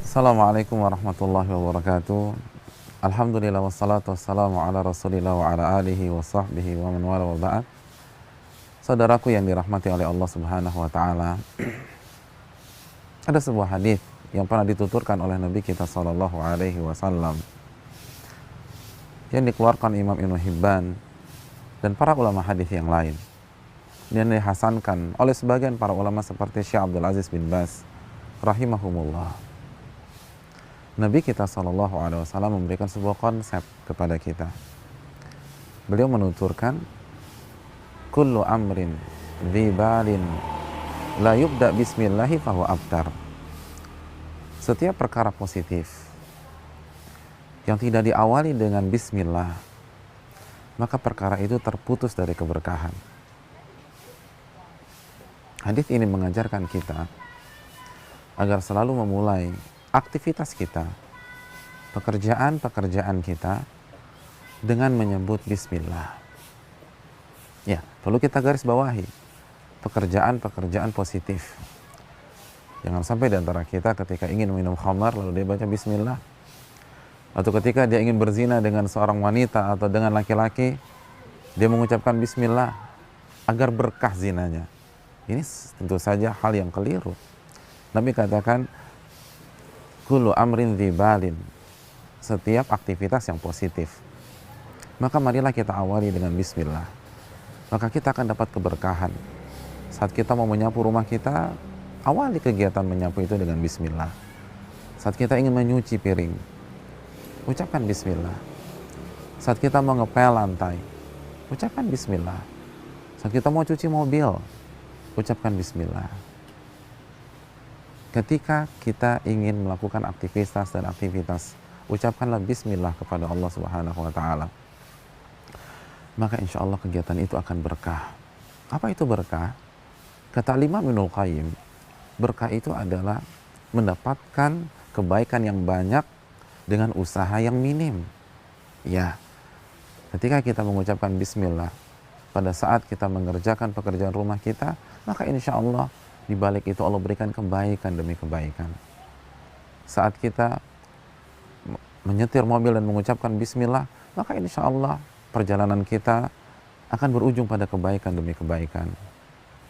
Assalamualaikum warahmatullahi wabarakatuh. Alhamdulillah wassalatu wassalamu ala rasulillah wa ala alihi wa sahbihi wa man wala wa ba'd. Saudaraku yang dirahmati oleh Allah subhanahu wa ta'ala, ada sebuah hadis yang pernah dituturkan oleh Nabi kita sallallahu alaihi wasallam yang dikeluarkan Imam Ibnu Hibban dan para ulama hadis yang lain, dan dihasankan oleh sebagian para ulama seperti Syekh Abdul Aziz bin Baz rahimahumullah. Nabi kita sallallahu alaihi wasallam memberikan sebuah konsep kepada kita. Beliau menuturkan, kullu amrin dzibalin la yubda bismillahi fahuwa abtar. Setiap perkara positif yang tidak diawali dengan bismillah, maka perkara itu terputus dari keberkahan. Hadis ini mengajarkan kita agar selalu memulai aktivitas kita, pekerjaan kita dengan menyebut bismillah. Ya, perlu kita garis bawahi pekerjaan positif. Jangan sampai di antara kita ketika ingin minum khamar lalu dia baca bismillah, atau ketika dia ingin berzina dengan seorang wanita atau dengan laki-laki dia mengucapkan bismillah agar berkah zinanya. Ini tentu saja hal yang keliru. Nabi katakan, kullu amrin dzibalin, setiap aktivitas yang positif, maka marilah kita awali dengan bismillah. Maka kita akan dapat keberkahan. Saat kita mau menyapu rumah kita, awali kegiatan menyapu itu dengan bismillah. Saat kita ingin menyuci piring, ucapkan bismillah. Saat kita mau ngepel lantai, ucapkan bismillah. Saat kita mau cuci mobil, ucapkan bismillah. Ketika kita ingin melakukan aktivitas, ucapkanlah bismillah kepada Allah subhanahu wa ta'ala. Maka insya Allah kegiatan itu akan berkah. Apa itu berkah? Kata Imam Ibnu Qayyim, berkah itu adalah mendapatkan kebaikan yang banyak dengan usaha yang minim. Ya, ketika kita mengucapkan bismillah pada saat kita mengerjakan pekerjaan rumah kita, maka insya Allah di balik itu Allah berikan kebaikan demi kebaikan. Saat kita menyetir mobil dan mengucapkan bismillah, maka insya Allah perjalanan kita akan berujung pada kebaikan demi kebaikan.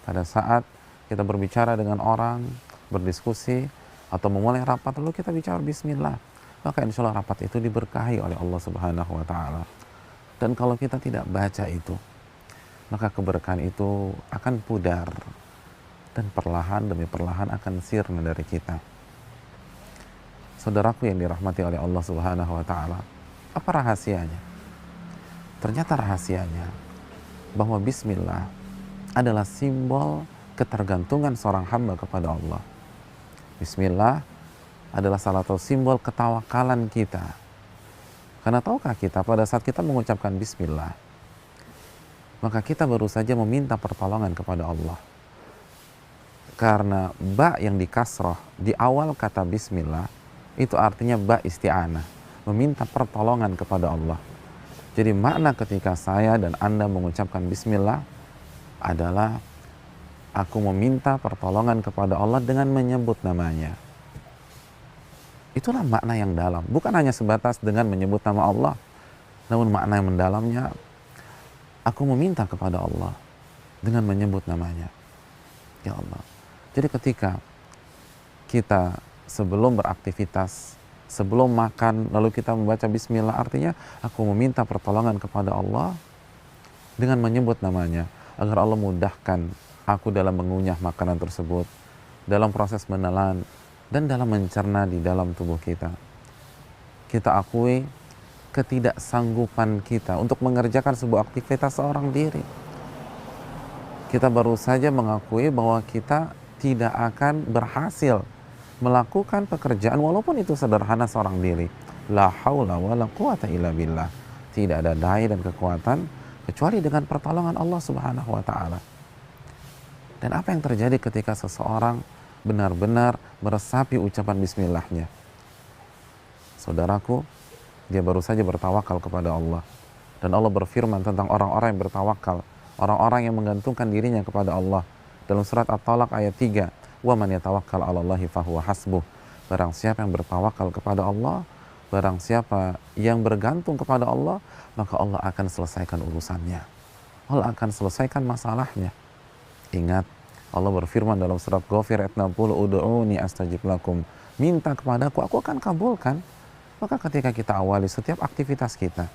Pada saat kita berbicara dengan orang, berdiskusi, atau memulai rapat, lalu kita bicara bismillah, maka insya Allah rapat itu diberkahi oleh Allah subhanahu wa ta'ala. Dan kalau kita tidak baca itu, maka keberkahan itu akan pudar, dan perlahan demi perlahan akan sirna dari kita. Saudaraku yang dirahmati oleh Allah subhanahu wa ta'ala, apa rahasianya? Ternyata rahasianya bahwa bismillah adalah simbol ketergantungan seorang hamba kepada Allah. Bismillah adalah salah satu simbol ketawakalan kita. Karena tahukah kita pada saat kita mengucapkan bismillah, maka kita baru saja meminta pertolongan kepada Allah. Karena ba yang dikasroh di awal kata bismillah itu artinya ba isti'anah, meminta pertolongan kepada Allah. Jadi makna ketika saya dan Anda mengucapkan bismillah adalah aku meminta pertolongan kepada Allah dengan menyebut namanya. Itulah makna yang dalam, bukan hanya sebatas dengan menyebut nama Allah, namun makna yang mendalamnya, aku meminta kepada Allah dengan menyebut namanya. Ya Allah. Jadi ketika kita sebelum beraktivitas, sebelum makan, lalu kita membaca bismillah, artinya aku meminta pertolongan kepada Allah dengan menyebut namanya, agar Allah mudahkan aku dalam mengunyah makanan tersebut, dalam proses menelan, dan dalam mencerna di dalam tubuh kita. Kita akui ketidaksanggupan kita untuk mengerjakan sebuah aktivitas seorang diri. Kita baru saja mengakui bahwa kita tidak akan berhasil melakukan pekerjaan walaupun itu sederhana seorang diri. La haula wa la quwata illa billah. Tidak ada daya dan kekuatan kecuali dengan pertolongan Allah subhanahu wa ta'ala. Dan apa yang terjadi ketika seseorang benar-benar meresapi ucapan bismillahnya? Saudaraku, dia baru saja bertawakal kepada Allah. Dan Allah berfirman tentang orang-orang yang bertawakal, orang-orang yang menggantungkan dirinya kepada Allah. Dalam surat At-Talaq ayat 3, "Wa man yatawakkal 'alallahi fahuwa hasbuh." Barang siapa yang bertawakal kepada Allah, barang siapa yang bergantung kepada Allah, maka Allah akan selesaikan urusannya. Allah akan selesaikan masalahnya. Ingat, Allah berfirman dalam surat Ghafir ayat 60, "Ud'uni astajib lakum." Minta kepadaku, aku akan kabulkan. Maka ketika kita awali setiap aktivitas kita,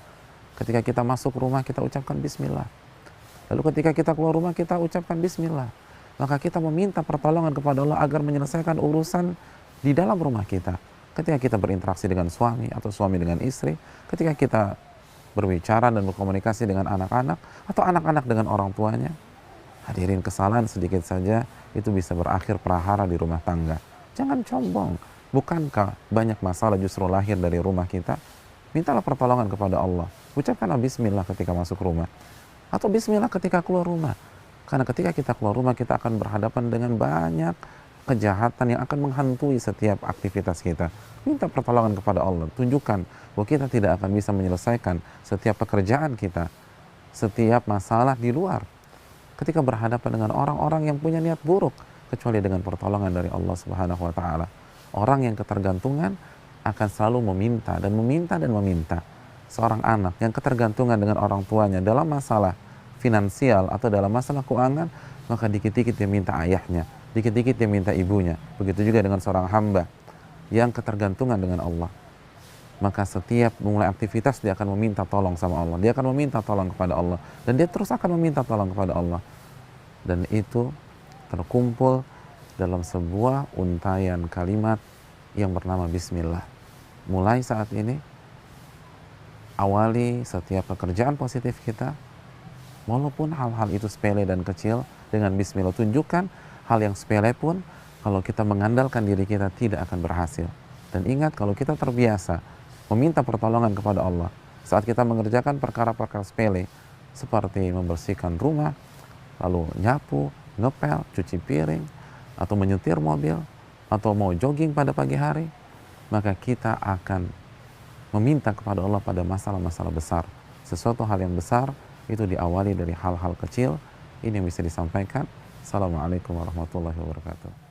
ketika kita masuk rumah kita ucapkan bismillah. Lalu ketika kita keluar rumah kita ucapkan bismillah. Maka kita meminta pertolongan kepada Allah agar menyelesaikan urusan di dalam rumah kita. Ketika kita berinteraksi dengan suami atau suami dengan istri, ketika kita berbicara dan berkomunikasi dengan anak-anak atau anak-anak dengan orang tuanya, hadirin, kesalahan sedikit saja itu bisa berakhir prahara di rumah tangga. Jangan sombong. Bukankah banyak masalah justru lahir dari rumah kita? Mintalah pertolongan kepada Allah. Ucapkanlah bismillah ketika masuk rumah. Atau bismillah ketika keluar rumah. Karena ketika kita keluar rumah kita akan berhadapan dengan banyak kejahatan yang akan menghantui setiap aktivitas kita. Minta pertolongan kepada Allah. Tunjukkan bahwa kita tidak akan bisa menyelesaikan setiap pekerjaan kita, setiap masalah di luar, ketika berhadapan dengan orang-orang yang punya niat buruk, kecuali dengan pertolongan dari Allah Subhanahu wa Ta'ala. Orang yang ketergantungan akan selalu meminta dan meminta dan meminta. Seorang anak yang ketergantungan dengan orang tuanya dalam masalah finansial atau dalam masalah keuangan, maka dikit-dikit dia minta ayahnya, dikit-dikit dia minta ibunya. Begitu juga dengan seorang hamba yang ketergantungan dengan Allah. Maka setiap memulai aktivitas dia akan meminta tolong sama Allah. Dia akan meminta tolong kepada Allah. Dan dia terus akan meminta tolong kepada Allah. Dan itu terkumpul dalam sebuah untayan kalimat yang bernama bismillah. Mulai saat ini, awali setiap pekerjaan positif kita, walaupun hal-hal itu sepele dan kecil, dengan bismillah. Tunjukkan hal yang sepele pun, kalau kita mengandalkan diri kita tidak akan berhasil. Dan ingat, kalau kita terbiasa meminta pertolongan kepada Allah saat kita mengerjakan perkara-perkara sepele seperti membersihkan rumah, lalu nyapu, ngepel, cuci piring, atau menyetir mobil, atau mau jogging pada pagi hari, maka kita akan meminta kepada Allah pada masalah-masalah besar. Sesuatu hal yang besar itu diawali dari hal-hal kecil. Ini yang bisa disampaikan. Assalamualaikum warahmatullahi wabarakatuh.